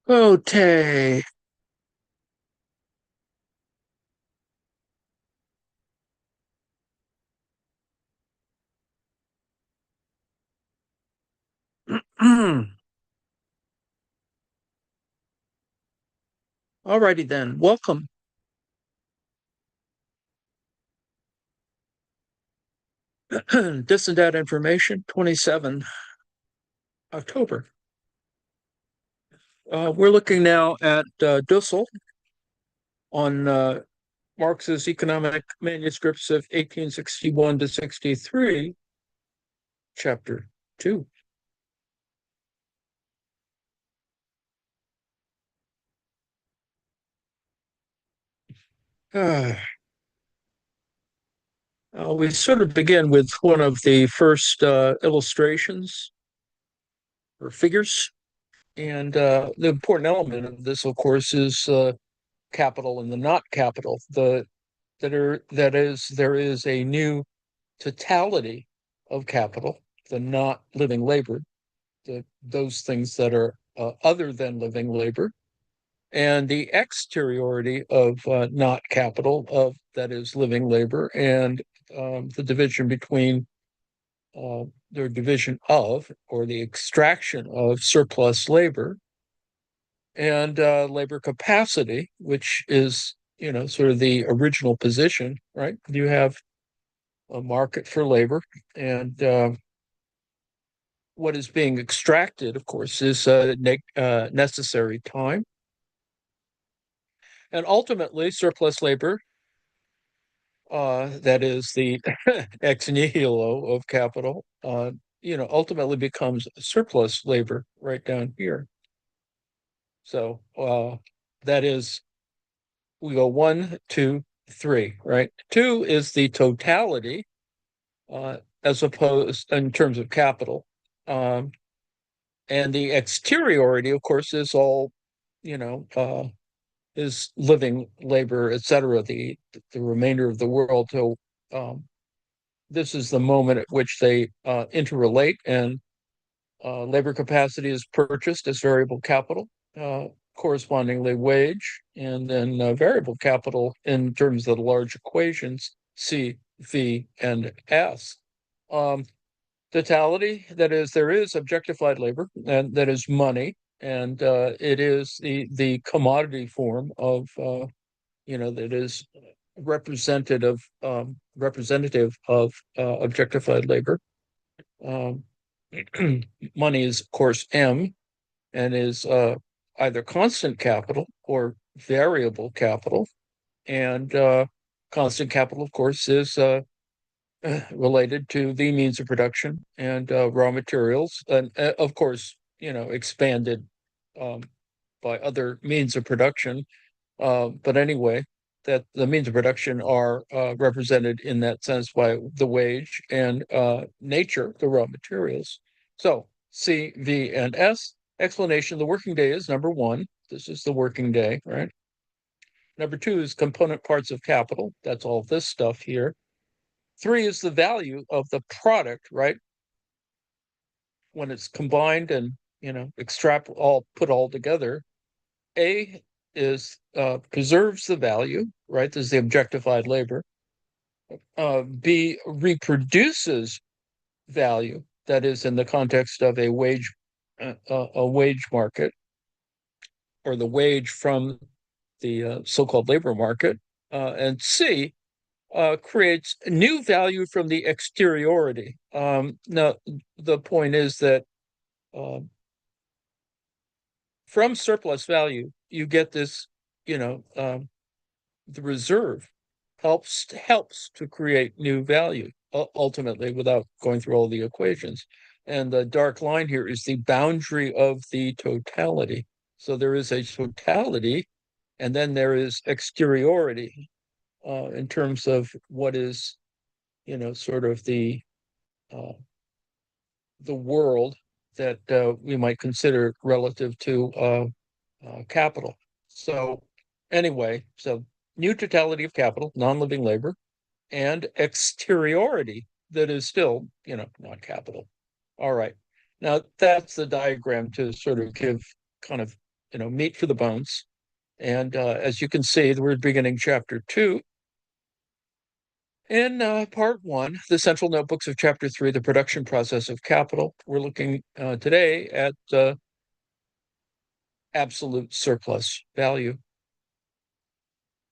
Okay. Alrighty then. Welcome. This and that information, 27 October. We're looking now at Dussel on Marx's economic manuscripts of 1861 to 63, chapter 2. Uh, we sort of begin with one of the first illustrations or figures. And the important element of this, of course, is capital and the not capital. There is a new totality of capital, the not living labor, those things that are other than living labor, and the exteriority of not capital, of that is living labor, and the division between uh, the division of or the extraction of surplus labor and labor capacity, which is, sort of the original position, right? You have a market for labor, and what is being extracted, of course, is necessary time. And ultimately, surplus labor, that is the ex nihilo of capital, ultimately becomes surplus labor right down here. So that is, we go one, two, three, right? Two is the totality, as opposed in terms of capital. Um, and the exteriority, of course, is all, you know, uh, is living labor, etc. The remainder of the world. So this is the moment at which they interrelate, and labor capacity is purchased as variable capital, correspondingly wage, and then variable capital in terms of the large equations C, V, and S. Um, Totality, that is, there is objectified labor, and that is money, and it is the commodity form of that is representative of objectified labor. Um, Money is, of course, M, and is either constant capital or variable capital. And constant capital, of course, is related to the means of production and raw materials, and of course, expanded um, by other means of production. But anyway, that the means of production are represented in that sense by the wage and nature, the raw materials. So C, V, and S. Explanation: the working day is number one. This is the working day, right? Number two is component parts of capital. That's all this stuff here. Three is the value of the product, right? When it's combined and extract all put all together. A is preserves the value, right? This is the objectified labor. B reproduces value, that is in the context of a wage market, or the wage from the so-called labor market. And C creates new value from the exteriority. Now, the point is that um, from surplus value, you get this, the reserve helps to create new value ultimately, without going through all the equations. And the dark line here is the boundary of the totality. So there is a totality, and then there is exteriority in terms of what is, sort of uh, the world that we might consider relative to capital. So anyway, so new totality of capital, non-living labor, and exteriority that is still, not capital. All right. Now that's the diagram to sort of give kind of meat for the bones. And as you can see, we're beginning chapter 2. In part 1, the central notebooks of chapter 3, the production process of capital, we're looking today at absolute surplus value.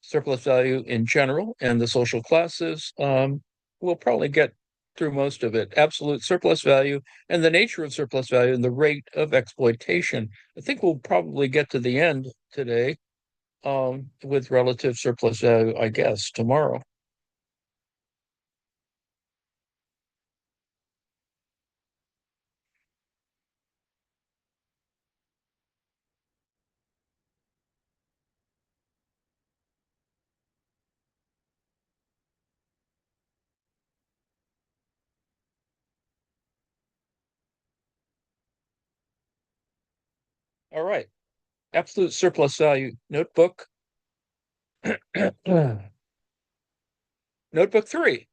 Surplus value in general and the social classes. We'll probably get through most of it. Absolute surplus value and the nature of surplus value and the rate of exploitation. I think we'll probably get to the end today with relative surplus value, I guess, tomorrow. All right. Absolute surplus value notebook. Notebook 3.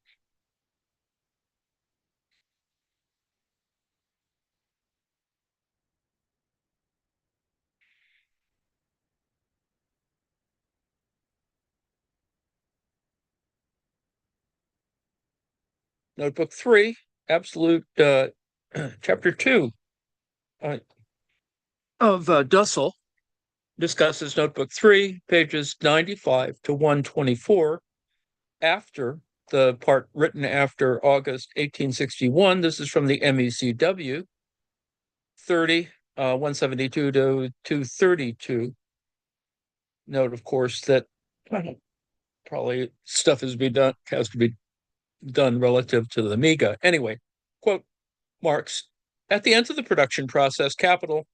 Notebook 3, absolute chapter 2 of Dussel discusses notebook 3, pages 95 to 124, after the part written after August 1861. This is from the MECW 30, 172 to 232. Note, of course, that probably stuff has to be done relative to the MEGA. Anyway, quote Marx, at the end of the production process, capital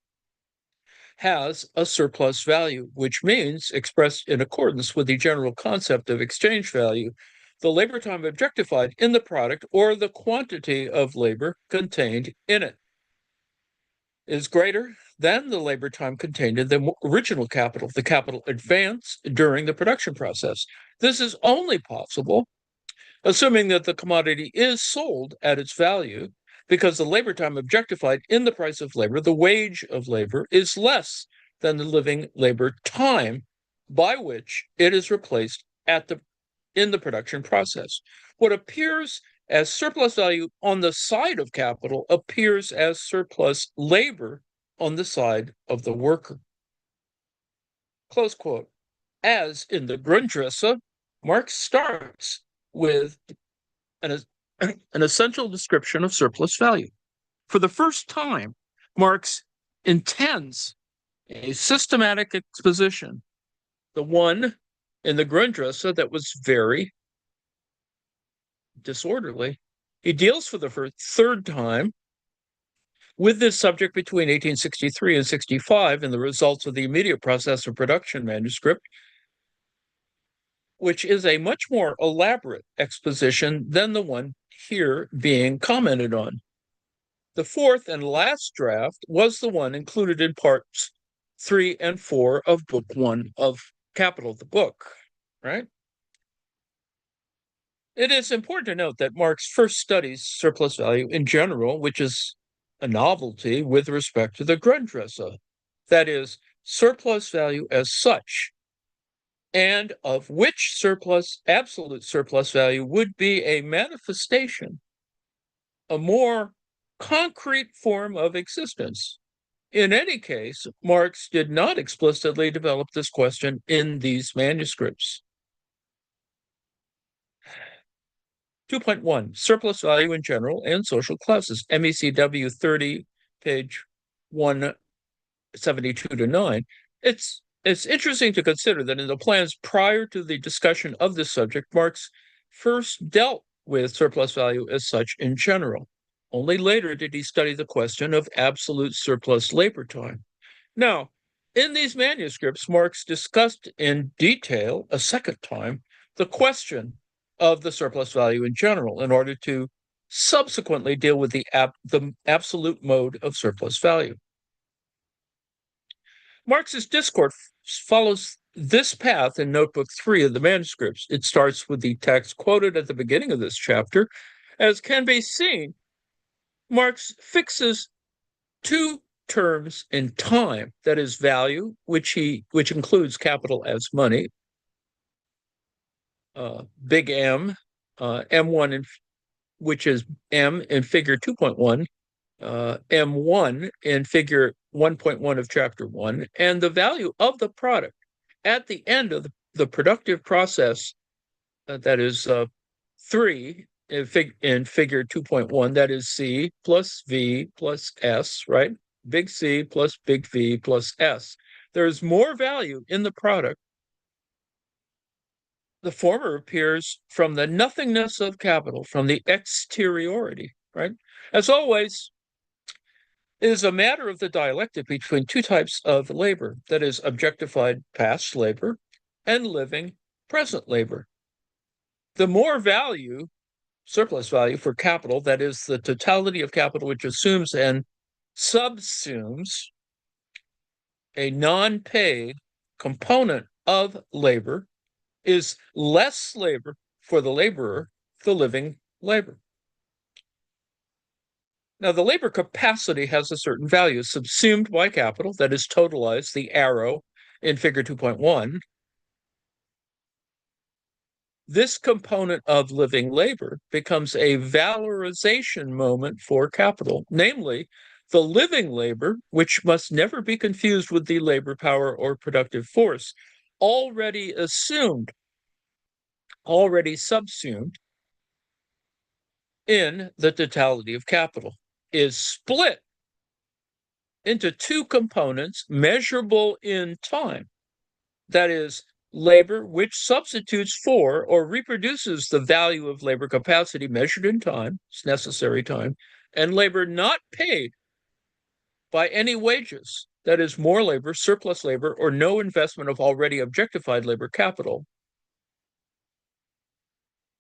has a surplus value, which means, expressed in accordance with the general concept of exchange value, the labor time objectified in the product or the quantity of labor contained in it is greater than the labor time contained in the original capital, the capital advanced during the production process. This is only possible assuming that the commodity is sold at its value, because the labor time objectified in the price of labor, the wage of labor, is less than the living labor time by which it is replaced in the production process. What appears as surplus value on the side of capital appears as surplus labor on the side of the worker. Close quote. As in the Grundrisse, Marx starts with an essential description of surplus value. For the first time, Marx intends a systematic exposition, the one in the Grundrisse that was very disorderly. He deals for the third time with this subject between 1863 and 65 in the results of the immediate process of production manuscript, which is a much more elaborate exposition than the one here being commented on. The fourth and last draft was the one included in parts 3 and 4 of book 1 of Capital, the book, right? It is important to note that Marx first studies surplus value in general, which is a novelty with respect to the Grundrisse, that is, surplus value as such, and of which absolute surplus value would be a manifestation, a more concrete form of existence. In any case, Marx did not explicitly develop this question in these manuscripts. 2.1, surplus value in general and social classes, MECW 30, page 172 to 9. It's interesting to consider that in the plans prior to the discussion of this subject, Marx first dealt with surplus value as such in general. Only later did he study the question of absolute surplus labor time. Now, in these manuscripts, Marx discussed in detail a second time the question of the surplus value in general in order to subsequently deal with the absolute mode of surplus value. Marx's discourse follows this path in Notebook 3 of the manuscripts. It starts with the text quoted at the beginning of this chapter. As can be seen, Marx fixes two terms in time, that is value, which includes capital as money, big M, M1, which is M in figure 2.1, M1 in figure 1.1 of chapter 1, and the value of the product at the end of the productive process, that is 3 in figure 2.1, that is C plus V plus S, right? Big C plus big V plus S. There's more value in the product. The former appears from the nothingness of capital, from the exteriority, right? As always, it is a matter of the dialectic between two types of labor, that is, objectified past labor and living present labor. The more value, surplus value for capital, that is, the totality of capital which assumes and subsumes a non-paid component of labor, is less labor for the laborer, the living labor. Now, the labor capacity has a certain value subsumed by capital, that is totalized, the arrow in figure 2.1. This component of living labor becomes a valorization moment for capital, namely the living labor, which must never be confused with the labor power or productive force, already assumed, already subsumed in the totality of capital, is split into two components measurable in time. That is, labor which substitutes for or reproduces the value of labor capacity measured in time, it's necessary time, and labor not paid by any wages, that is, more labor, surplus labor, or no investment of already objectified labor capital.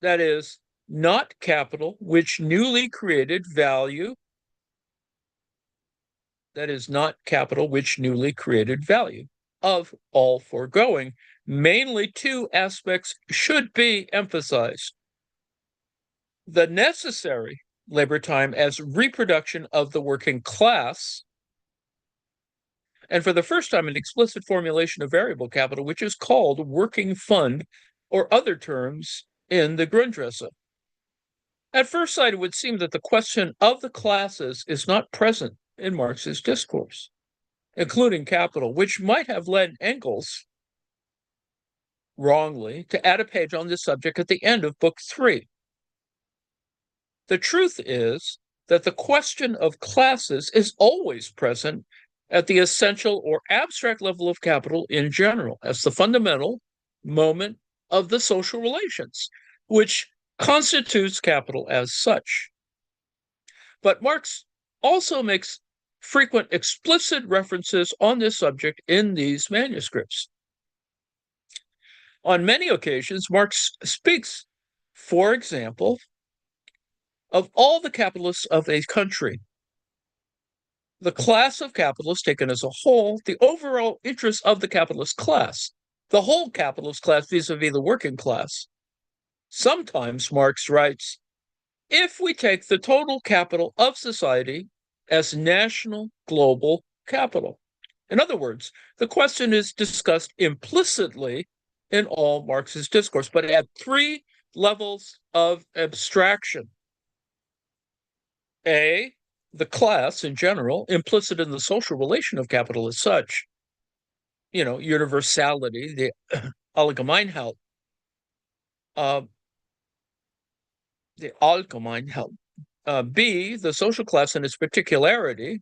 That is, not capital which newly created value, that is, not capital which newly created value. Of all foregoing, mainly two aspects should be emphasized. The necessary labor time as reproduction of the working class, and for the first time, an explicit formulation of variable capital, which is called working fund, or other terms in the Grundrisse. At first sight, it would seem that the question of the classes is not present in Marx's discourse, including capital, which might have led Engels, wrongly, to add a page on this subject at the end of Book 3. The truth is that the question of classes is always present at the essential or abstract level of capital in general, as the fundamental moment of the social relations, which constitutes capital as such. But Marx also makes frequent explicit references on this subject in these manuscripts. On many occasions, Marx speaks, for example, of all the capitalists of a country, the class of capitalists taken as a whole, the overall interest of the capitalist class, the whole capitalist class vis-a-vis the working class. Sometimes Marx writes, if we take the total capital of society as national global capital. In other words, the question is discussed implicitly in all Marx's discourse, but at three levels of abstraction. A, the class in general, implicit in the social relation of capital as such, universality, the Allgemeinheit, the Allgemeinheit. B, the social class and its particularity,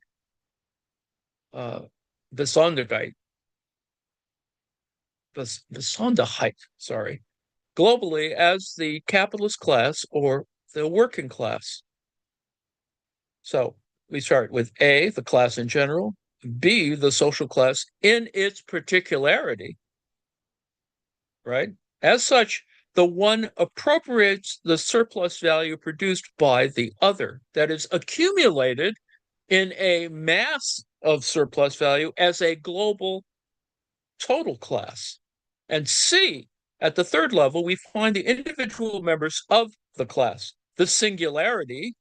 Besonderheit, globally as the capitalist class or the working class. So we start with A, the class in general, B, the social class in its particularity, right? As such, the one appropriates the surplus value produced by the other, that is accumulated in a mass of surplus value as a global total class. And C, at the third level, we find the individual members of the class, the singularity,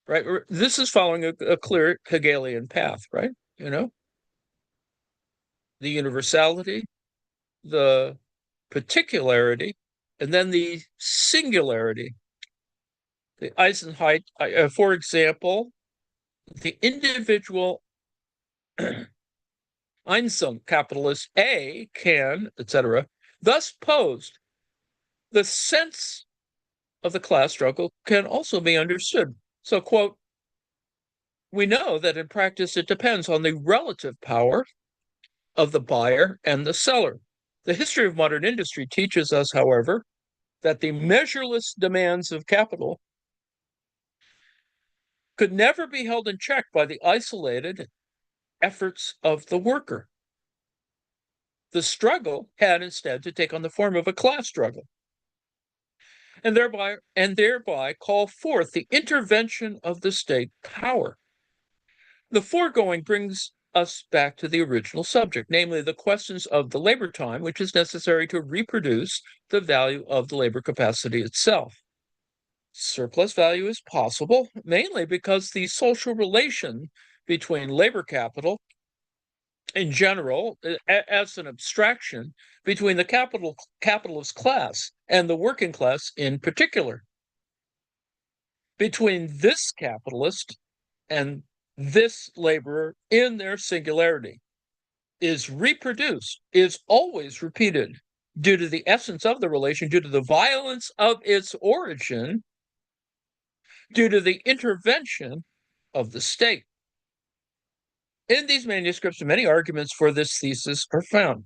right? This is following a clear Hegelian path, right? The universality, the particularity, and then the singularity. The Eisenheit, for example, the individual Einzeln capitalist A can, etc., thus posed, the sense of the class struggle can also be understood. So, quote, we know that in practice it depends on the relative power of the buyer and the seller. The history of modern industry teaches us, however, that the measureless demands of capital could never be held in check by the isolated efforts of the worker. The struggle had instead to take on the form of a class struggle, and thereby call forth the intervention of the state power. The foregoing brings us back to the original subject, namely the questions of the labor time, which is necessary to reproduce the value of the labor capacity itself. Surplus value is possible, mainly because the social relation between labor capital in general, as an abstraction, between the capitalist class and the working class in particular, between this capitalist and this laborer in their singularity, is reproduced, is always repeated due to the essence of the relation, due to the violence of its origin, due to the intervention of the state. In these manuscripts, many arguments for this thesis are found.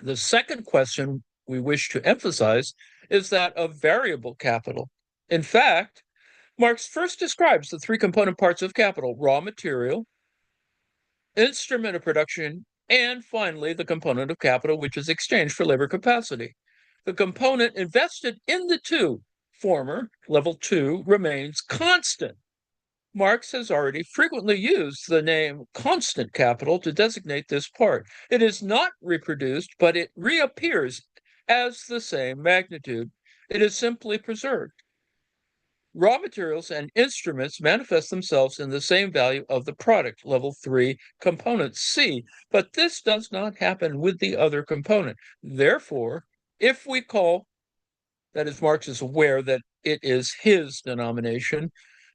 The second question we wish to emphasize is that of variable capital. In fact, Marx first describes the three component parts of capital: raw material, instrument of production, and finally, the component of capital, which is exchanged for labor capacity. The component invested in the two former, level 2, remains constant. Marx has already frequently used the name constant capital to designate this part. It is not reproduced, but it reappears as the same magnitude. It is simply preserved. Raw materials and instruments manifest themselves in the same value of the product, level 3, component C, but this does not happen with the other component. Therefore, if we call, that is, Marx is aware that it is his denomination,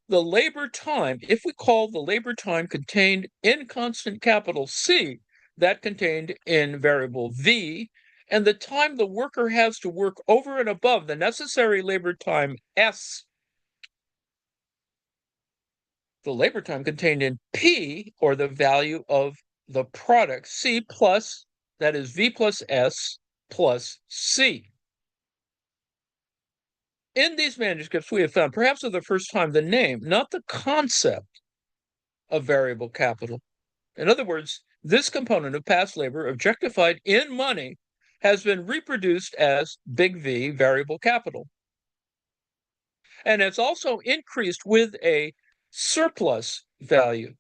the labor time, if we call the labor time contained in constant capital C, that contained in variable V, and the time the worker has to work over and above the necessary labor time S, the labor time contained in P, or the value of the product C plus, that is V plus S plus C. In these manuscripts, we have found, perhaps for the first time, the name, not the concept, of variable capital. In other words, this component of past labor, objectified in money, has been reproduced as big V, variable capital. And it's also increased with a surplus value.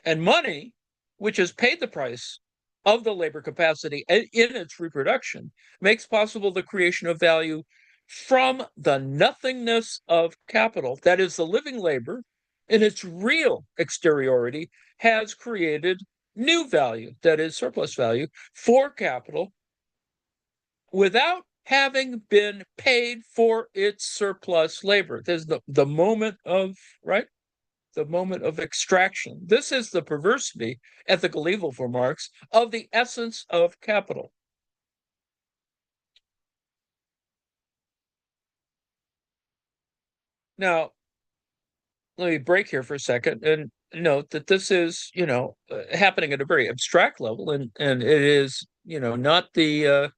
And money, which has paid the price of the labor capacity in its reproduction, makes possible the creation of value from the nothingness of capital. That is, the living labor, in its real exteriority, has created new value, that is, surplus value, for capital without having been paid for its surplus labor. There's the moment of, right? The moment of extraction. This is the perversity, ethical evil for Marx, of the essence of capital. Now, let me break here for a second and note that this is, happening at a very abstract level, and it is, not the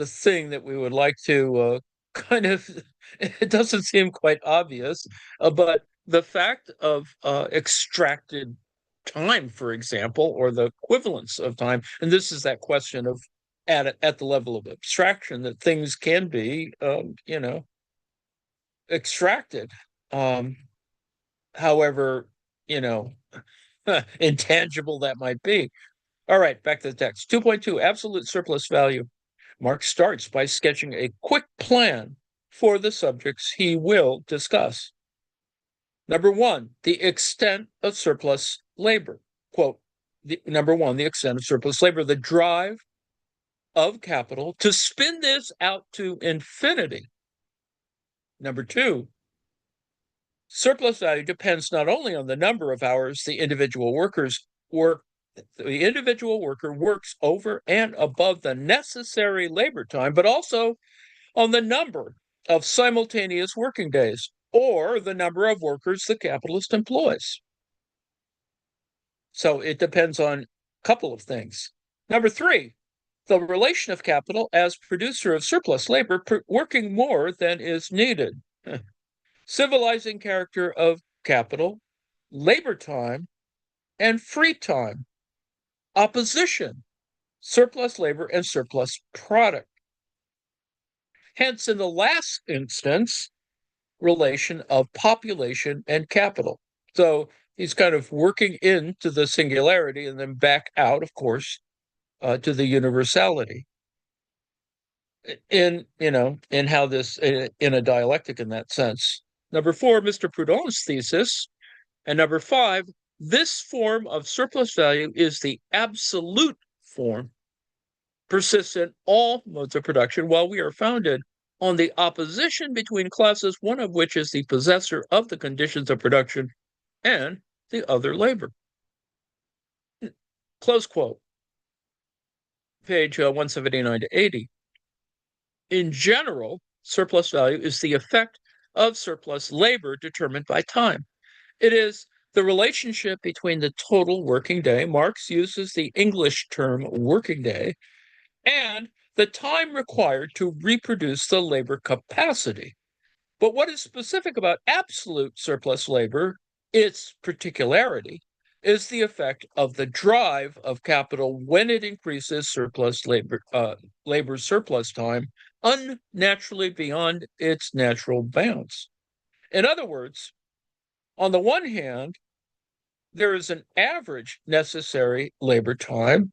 thing that we would like to kind of, it doesn't seem quite obvious, but the fact of extracted time, for example, or the equivalence of time, and this is that question of at the level of abstraction, that things can be, extracted. However, intangible that might be. All right, back to the text. 2.2, absolute surplus value. Marx starts by sketching a quick plan for the subjects he will discuss. Number one, the extent of surplus labor. Quote, number one, the extent of surplus labor, the drive of capital to spin this out to infinity. Number two, surplus value depends not only on the number of hours the individual worker works over and above the necessary labor time, but also on the number of simultaneous working days or the number of workers the capitalist employs. So it depends on a couple of things. Number three, the relation of capital as producer of surplus labor working more than is needed. Civilizing character of capital, labor time, and free time. Opposition, surplus labor and surplus product. Hence, in the last instance, relation of population and capital. So he's kind of working into the singularity and then back out, of course, to the universality in how this in a dialectic in that sense. Number four, Mr. Proudhon's thesis. And number five, this form of surplus value is the absolute form, persists in all modes of production, while we are founded on the opposition between classes, one of which is the possessor of the conditions of production and the other labor. Close quote. Page 179 to 80. In general, surplus value is the effect of surplus labor determined by time. It is the relationship between the total working day, Marx uses the English term working day, and the time required to reproduce the labor capacity. But what is specific about absolute surplus labor, its particularity, is the effect of the drive of capital when it increases labor surplus time unnaturally beyond its natural bounds. In other words, on the one hand, there is an average necessary labor time,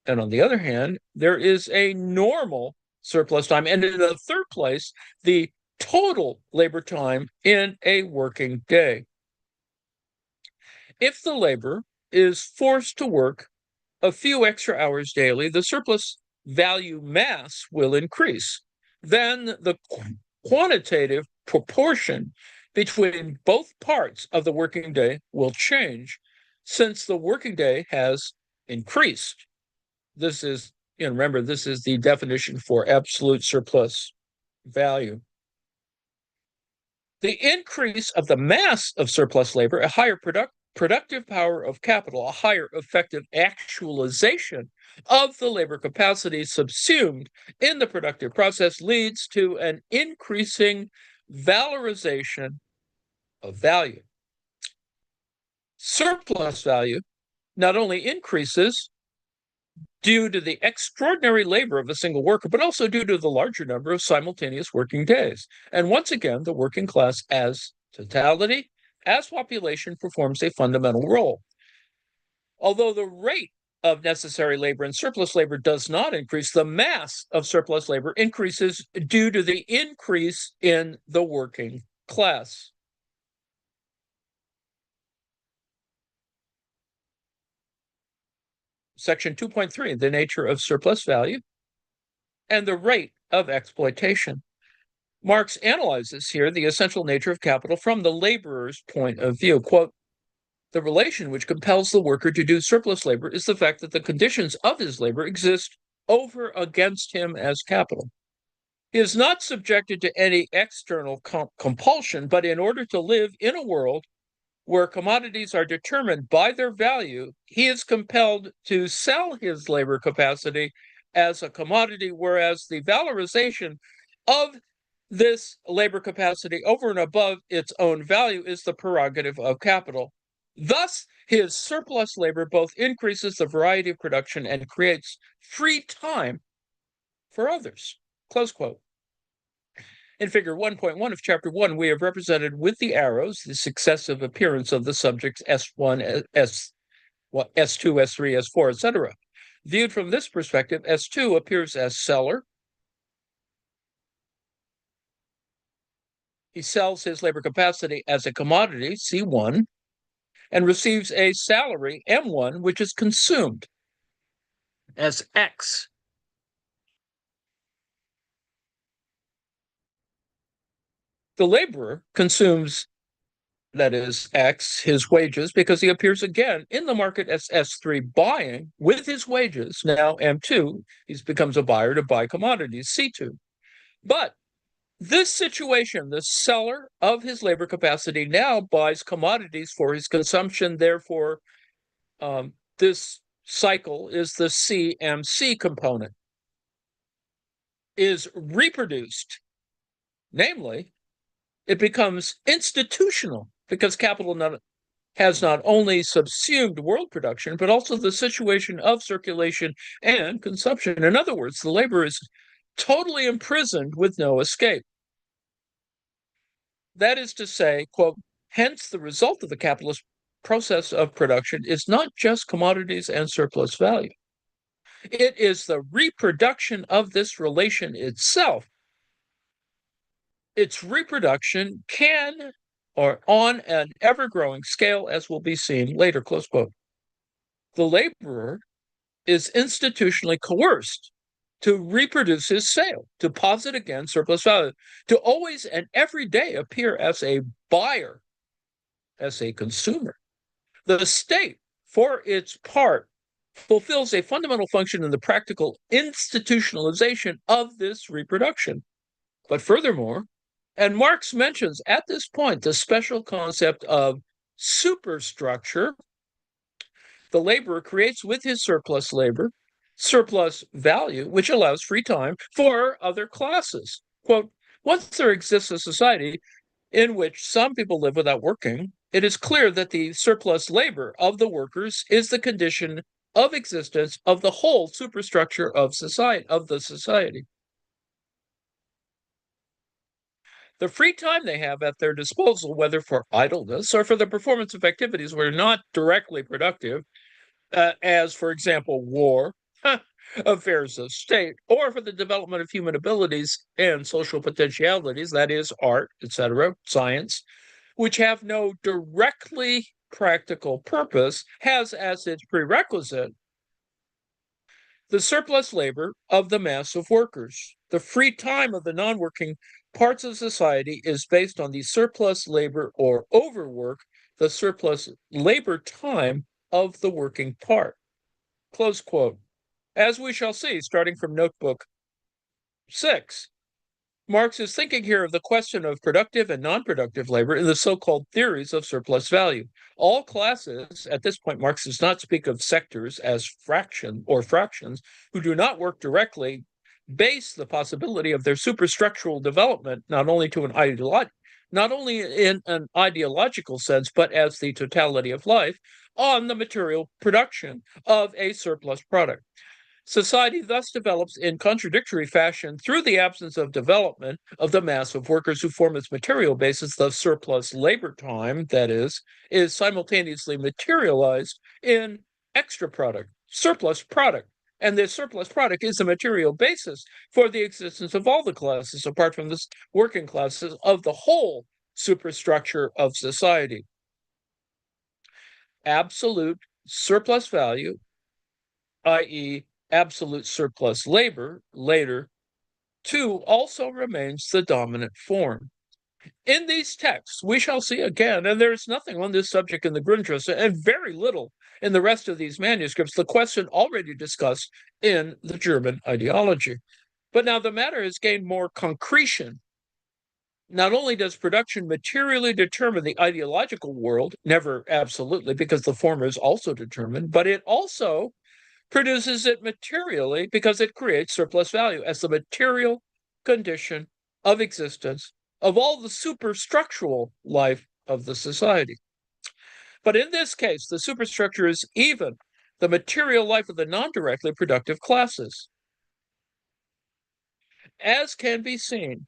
and on the other hand, there is a normal surplus time. And in the third place, the total labor time in a working day. If the labor is forced to work a few extra hours daily, the surplus value mass will increase. Then the quantitative proportion between both parts of the working day will change since the working day has increased. This is, remember, this is the definition for absolute surplus value. The increase of the mass of surplus labor, a higher productive power of capital, a higher effective actualization of the labor capacity subsumed in the productive process leads to an increasing valorization of value. Surplus value not only increases due to the extraordinary labor of a single worker, but also due to the larger number of simultaneous working days. And once again, the working class as totality, as population, performs a fundamental role. Although the rate of necessary labor and surplus labor does not increase, the mass of surplus labor increases due to the increase in the working class. Section 2.3, the nature of surplus value and the rate of exploitation. Marx analyzes here the essential nature of capital from the laborer's point of view. Quote, the relation which compels the worker to do surplus labor is the fact that the conditions of his labor exist over against him as capital. He is not subjected to any external compulsion, but in order to live in a world where commodities are determined by their value, he is compelled to sell his labor capacity as a commodity, whereas the valorization of this labor capacity over and above its own value is the prerogative of capital. Thus, his surplus labor both increases the variety of production and creates free time for others. Close quote. In figure 1.1 of chapter 1, we have represented with the arrows the successive appearance of the subjects S1, S2, S3, S4, etc. Viewed from this perspective, S2 appears as seller. He sells his labor capacity as a commodity, C1, and receives a salary, M1, which is consumed as X. The laborer consumes, that is X, his wages, because he appears again in the market as S3 buying with his wages. Now M2, he becomes a buyer to buy commodities, C2. But this situation, the seller of his labor capacity now buys commodities for his consumption. Therefore, this cycle is the CMC component, is reproduced. Namely, it becomes institutional because capital has not only subsumed world production, but also the situation of circulation and consumption. In other words, the labor is totally imprisoned with no escape. That is to say, quote, hence the result of the capitalist process of production is not just commodities and surplus value. It is the reproduction of this relation itself. Its reproduction can, or on an ever-growing scale, as will be seen later, close quote. The laborer is institutionally coerced to reproduce his sale, to posit again surplus value, to always and every day appear as a buyer, as a consumer. The state, for its part, fulfills a fundamental function in the practical institutionalization of this reproduction. But furthermore, and Marx mentions at this point the special concept of superstructure, the laborer creates with his surplus labor surplus value, which allows free time for other classes. Quote, once there exists a society in which some people live without working, it is clear that the surplus labor of the workers is the condition of existence of the whole superstructure of the society. The free time they have at their disposal, whether for idleness or for the performance of activities that are not directly productive, as, for example, war, affairs of state, or for the development of human abilities and social potentialities, that is, art, etc., science, which have no directly practical purpose, has as its prerequisite the surplus labor of the mass of workers. The free time of the non-working parts of society is based on the surplus labor or overwork, the surplus labor time of the working part. Close quote. As we shall see, starting from Notebook 6, Marx is thinking here of the question of productive and non-productive labor in the so-called theories of surplus value. All classes, at this point, Marx does not speak of sectors as fractions, who do not work directly, base the possibility of their superstructural development not only in an ideological sense, but as the totality of life, on the material production of a surplus product. Society thus develops in contradictory fashion through the absence of development of the mass of workers who form its material basis. The surplus labor time, that is simultaneously materialized in extra product, surplus product. And this surplus product is the material basis for the existence of all the classes, apart from the working classes, of the whole superstructure of society. Absolute surplus value, i.e., absolute surplus labor, later, too, also remains the dominant form. In these texts, we shall see again, and there is nothing on this subject in the Grundrisse, and very little in the rest of these manuscripts, the question already discussed in the German ideology. But now the matter has gained more concretion. Not only does production materially determine the ideological world, never absolutely, because the former is also determined, but it also produces it materially because it creates surplus value as the material condition of existence of all the superstructural life of the society. But in this case, the superstructure is even the material life of the non-directly productive classes. As can be seen,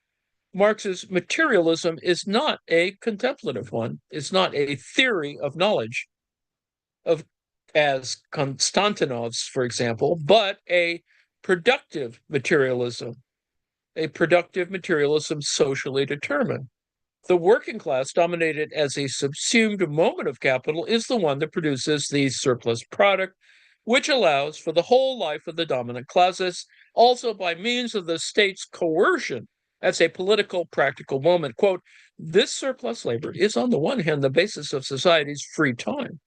Marx's materialism is not a contemplative one. It's not a theory of knowledge, as Konstantinov's, for example, but a productive materialism socially determined. The working class, dominated as a subsumed moment of capital, is the one that produces the surplus product, which allows for the whole life of the dominant classes, also by means of the state's coercion as a political, practical moment. Quote, this surplus labor is, on the one hand, the basis of society's free time,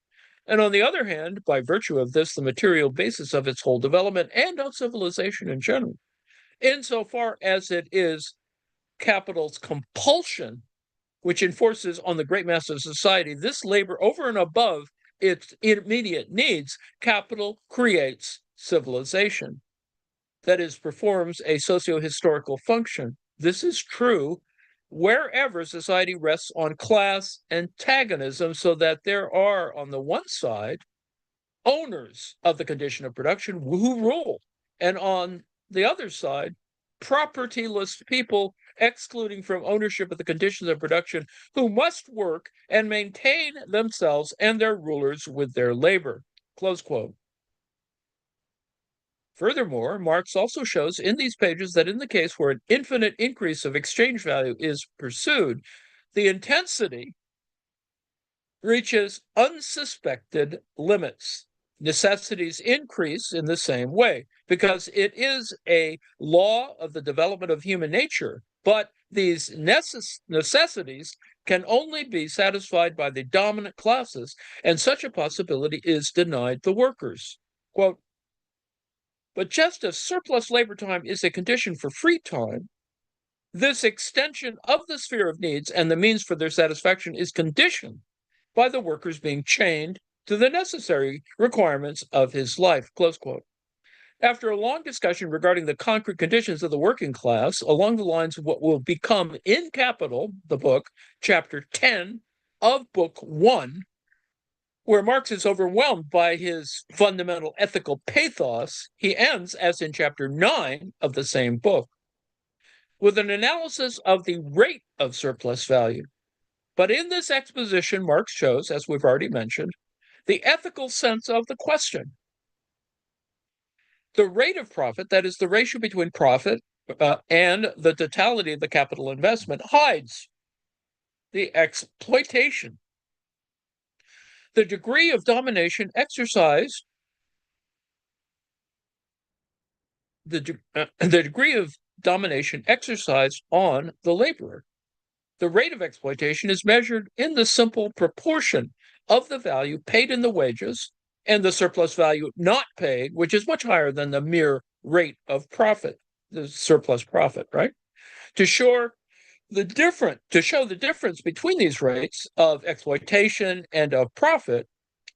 and on the other hand, by virtue of this, the material basis of its whole development and of civilization in general, insofar as it is capital's compulsion which enforces on the great mass of society this labor over and above its immediate needs. Capital creates civilization, that is, performs a socio-historical function. This is true wherever society rests on class antagonism, so that there are, on the one side, owners of the condition of production who rule, and on the other side, propertyless people, excluding from ownership of the conditions of production, who must work and maintain themselves and their rulers with their labor. Close quote. Furthermore, Marx also shows in these pages that in the case where an infinite increase of exchange value is pursued, the intensity reaches unsuspected limits. Necessities increase in the same way because it is a law of the development of human nature. But these necessities can only be satisfied by the dominant classes, and such a possibility is denied the workers. Quote, but just as surplus labor time is a condition for free time, this extension of the sphere of needs and the means for their satisfaction is conditioned by the workers being chained to the necessary requirements of his life, close quote. After a long discussion regarding the concrete conditions of the working class, along the lines of what will become in Capital, the book, chapter 10 of book 1, where Marx is overwhelmed by his fundamental ethical pathos, he ends, as in chapter 9 of the same book, with an analysis of the rate of surplus value. But in this exposition, Marx shows, as we've already mentioned, the ethical sense of the question. The rate of profit, that is the ratio between profit and the totality of the capital investment, hides the exploitation. The degree of domination exercised, the degree of domination exercised on the laborer. The rate of exploitation is measured in the simple proportion of the value paid in the wages and the surplus value not paid, which is much higher than the mere rate of profit, the surplus profit, right? To show the difference between these rates of exploitation and of profit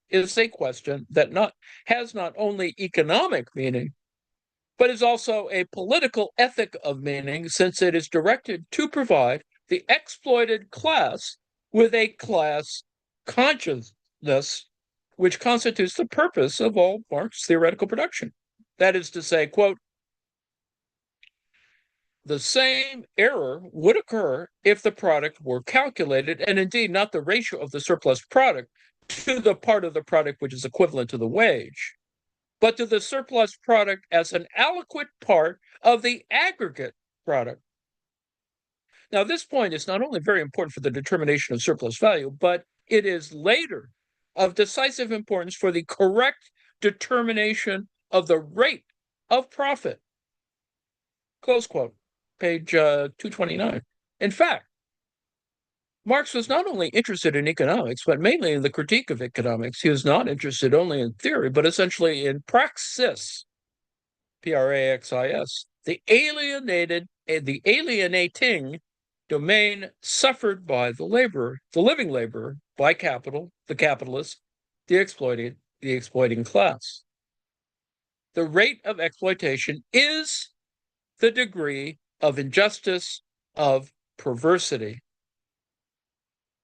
is a question that has not only economic meaning, but is also a political ethic of meaning, since it is directed to provide the exploited class with a class consciousness, which constitutes the purpose of all Marx theoretical production. That is to say, quote, the same error would occur if the product were calculated, and indeed not the ratio of the surplus product to the part of the product which is equivalent to the wage, but to the surplus product as an aliquot part of the aggregate product. Now, this point is not only very important for the determination of surplus value, but it is later of decisive importance for the correct determination of the rate of profit. Close quote, page 229. In fact, Marx was not only interested in economics, but mainly in the critique of economics. He was not interested only in theory, but essentially in praxis, Praxis, the alienating domain suffered by the laborer, the living laborer, by capital, the capitalist, the exploiting class. The rate of exploitation is the degree of injustice, of perversity.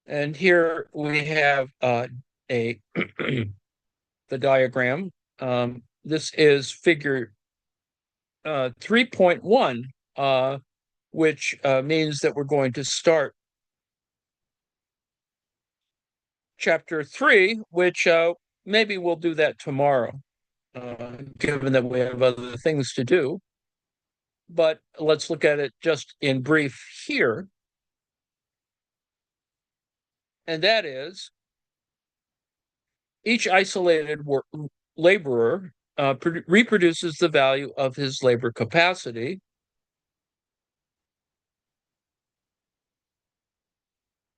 And here we have the diagram. This is figure 3.1, which means that we're going to start chapter 3, which maybe we'll do that tomorrow, given that we have other things to do. But let's look at it just in brief here. and that is each isolated laborer reproduces the value of his labor capacity.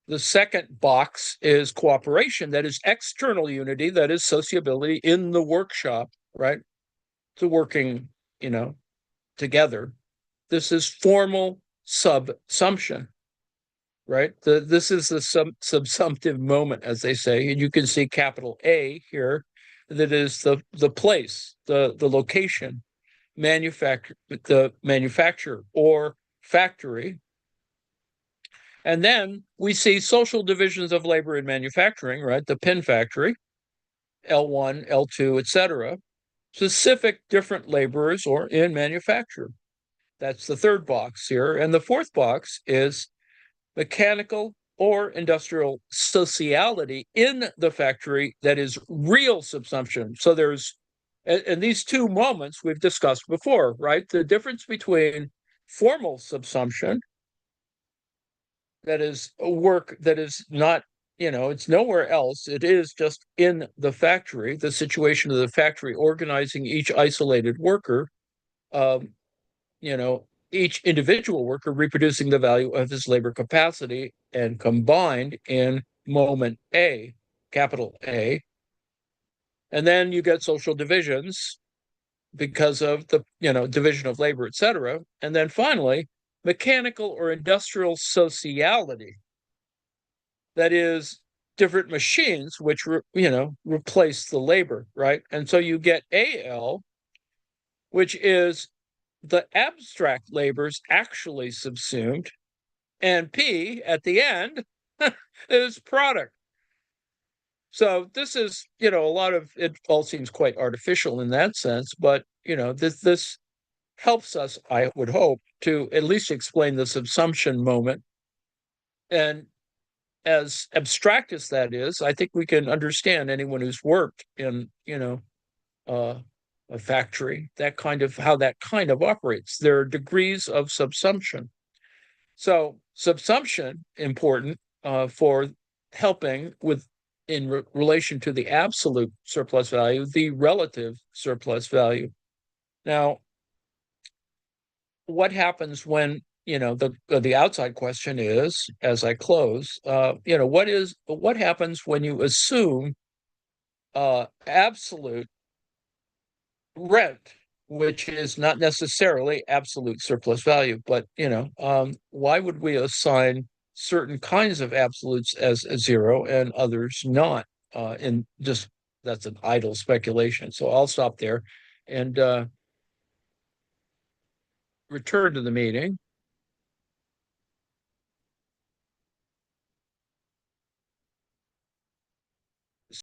The second box is cooperation, that is external unity, that is sociability in the workshop, right? To working, together. This is formal subsumption, right? This is the subsumptive moment, as they say, and you can see capital A here. That is the place, the location, the manufacturer or factory. And then we see social divisions of labor in manufacturing, right? The pin factory, L1, L2, etc. Specific different laborers or in manufacture. That's the third box here. And the fourth box is mechanical or industrial sociality in the factory that is real subsumption. So there's, and these two moments we've discussed before, right? The difference between formal subsumption, that is a work that is not, it's nowhere else. It is just in the factory, the situation of the factory organizing each isolated worker, um, each individual worker reproducing the value of his labor capacity and combined in moment A, capital A. And then you get social divisions because of the, division of labor, etc. And then finally, mechanical or industrial sociality, that is different machines which replace the labor, right? And so you get AL, which is the abstract labors actually subsumed, and P at the end is product. So this is, a lot of it all seems quite artificial in that sense, but this helps us, I would hope, to at least explain the subsumption moment. And as abstract as that is, I think we can understand anyone who's worked in, uh, a factory, that kind of how that kind of operates. There are degrees of subsumption. So subsumption important for helping with in relation to the absolute surplus value, the relative surplus value. Now, what happens when the outside question is, as I close, what happens when you assume absolute rent, which is not necessarily absolute surplus value, but why would we assign certain kinds of absolutes as a zero and others not? And just that's an idle speculation. So I'll stop there and return to the meeting.